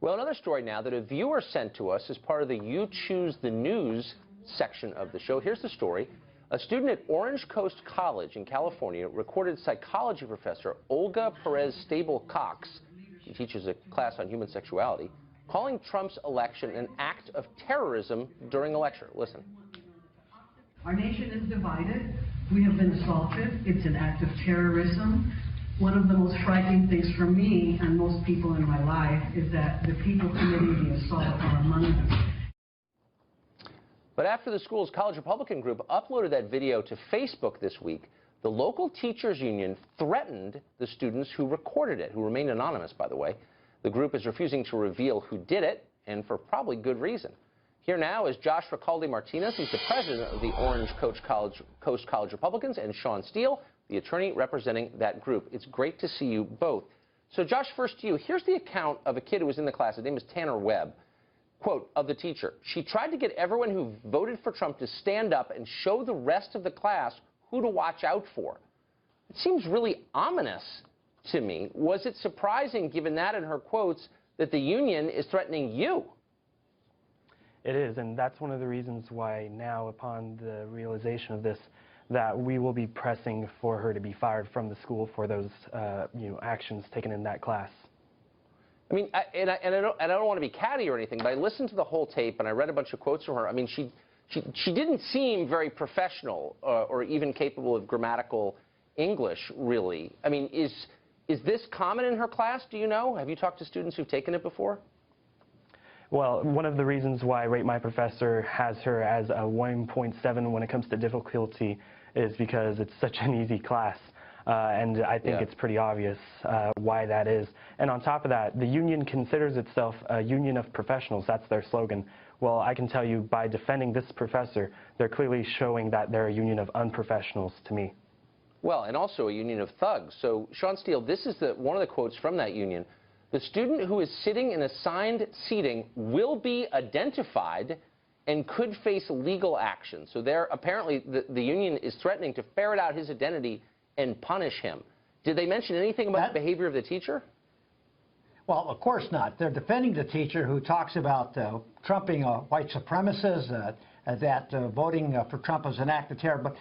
Well, another story now that a viewer sent to us as part of the You Choose the News section of the show. Here's the story. A student at Orange Coast College in California recorded psychology professor Olga Perez-Stable-Cox, she teaches a class on human sexuality, calling Trump's election an act of terrorism during a lecture. Listen. Our nation is divided. We have been assaulted. It's an act of terrorism. One of the most frightening things for me and most people in my life is that the people committing the assault are among us. But after the school's college Republican group uploaded that video to Facebook this week, the local teachers union threatened the students who recorded it, who remained anonymous, by the way. The group is refusing to reveal who did it, and for probably good reason. Here now is Josh Recalde-Martinez. He's the president of the Orange Coast College Republicans, and Sean Steele, the attorney representing that group. It's great to see you both. So, Josh, first to you. Here's the account of a kid who was in the class. His name is Tanner Webb. Quote of the teacher: "She tried to get everyone who voted for Trump to stand up and show the rest of the class who to watch out for." It seems really ominous to me. Was it surprising, given that in her quotes, that the union is threatening you? It is, and that's one of the reasons why now, upon the realization of this, that we will be pressing for her to be fired from the school for those actions taken in that class. I mean, I don't want to be catty or anything, but I listened to the whole tape and I read a bunch of quotes from her. I mean, she didn't seem very professional or even capable of grammatical English, really. I mean, is this common in her class? Do you know? Have you talked to students who've taken it before? Well, one of the reasons why Rate My Professor has her as a 1.7 when it comes to difficulty is because it's such an easy class. And I think it's pretty obvious why that is. And on top of that, the union considers itself a union of professionals. That's their slogan. Well, I can tell you, by defending this professor, they're clearly showing that they're a union of unprofessionals to me. Well, and also a union of thugs. So, Sean Steele, this is one of the quotes from that union. "The student who is sitting in assigned seating will be identified and could face legal action." So apparently the union is threatening to ferret out his identity and punish him. Did they mention anything about the behavior of the teacher? Well, of course not. They're defending the teacher who talks about trumping white supremacists, that voting for Trump is an act of terror.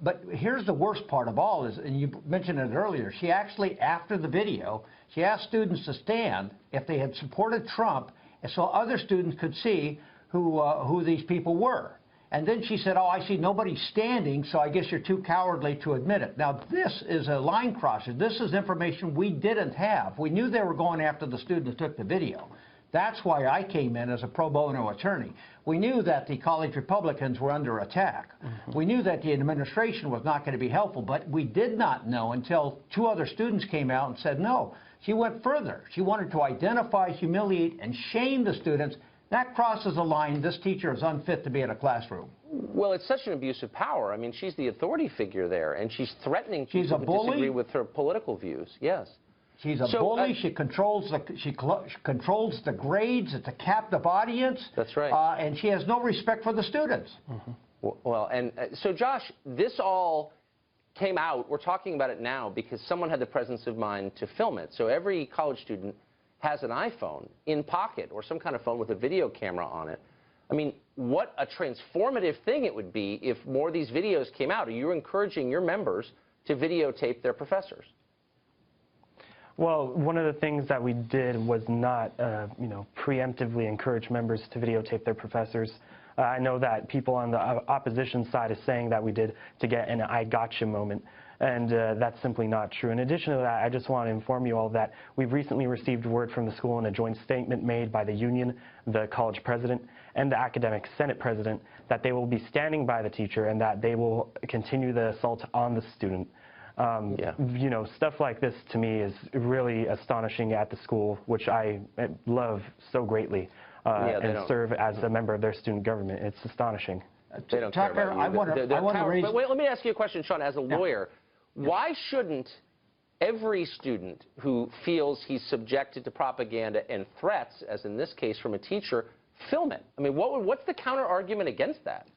But here's the worst part of all is, and you mentioned it earlier, she actually, after the video, she asked students to stand if they had supported Trump so other students could see who these people were. And then she said, "Oh, I see nobody standing, so I guess you're too cowardly to admit it." Now, this is a line crosser. This is information we didn't have. We knew they were going after the student who took the video. That's why I came in as a pro bono attorney. We knew that the college Republicans were under attack. We knew that the administration was not going to be helpful, but we did not know until two other students came out and said, no, she went further. She wanted to identify, humiliate, and shame the students. That crosses a line. This teacher is unfit to be in a classroom. Well, it's such an abuse of power. I mean, she's the authority figure there, and she's threatening people who disagree with her political views. Yes. She's a bully. She controls the grades. It's a captive audience. That's right. And she has no respect for the students. Well, and so, Josh, this all came out. We're talking about it now because someone had the presence of mind to film it. So every college student has an iPhone in pocket or some kind of phone with a video camera on it. I mean, what a transformative thing it would be if more of these videos came out. Are you encouraging your members to videotape their professors? Well, one of the things that we did was not, preemptively encourage members to videotape their professors. I know that people on the opposition side is saying that we did to get an I gotcha moment, and that's simply not true. In addition to that, I just want to inform you all that we've recently received word from the school in a joint statement made by the union, the college president, and the academic senate president that they will be standing by the teacher and that they will continue the assault on the student. Stuff like this to me is really astonishing at the school, which I love so greatly, and serve as a member of their student government. It's astonishing. They don't care about you. I want to raise... But wait, let me ask you a question, Sean, as a lawyer. Why shouldn't every student who feels he's subjected to propaganda and threats, as in this case from a teacher, film it? I mean, what's the counter-argument against that?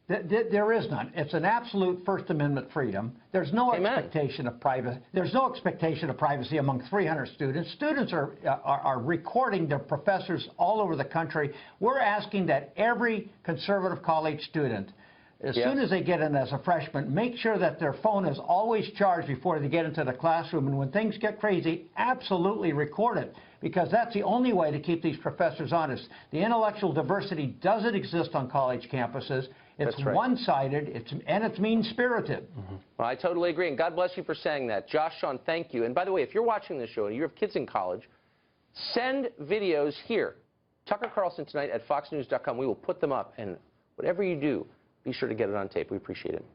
There is none. It's an absolute First Amendment freedom. There's no Amen. expectation of privacy. There's no expectation of privacy among 300 students. Students are recording their professors all over the country. We're asking that every conservative college student, as soon as they get in as a freshman, make sure that their phone is always charged before they get into the classroom. And when things get crazy, absolutely record it, because that's the only way to keep these professors honest. The intellectual diversity doesn't exist on college campuses. It's one-sided, and it's mean-spirited. Well, I totally agree, and God bless you for saying that. Josh, Sean, thank you. And by the way, if you're watching this show and you have kids in college, send videos here. Tucker Carlson tonight at foxnews.com. We will put them up, and whatever you do, be sure to get it on tape. We appreciate it.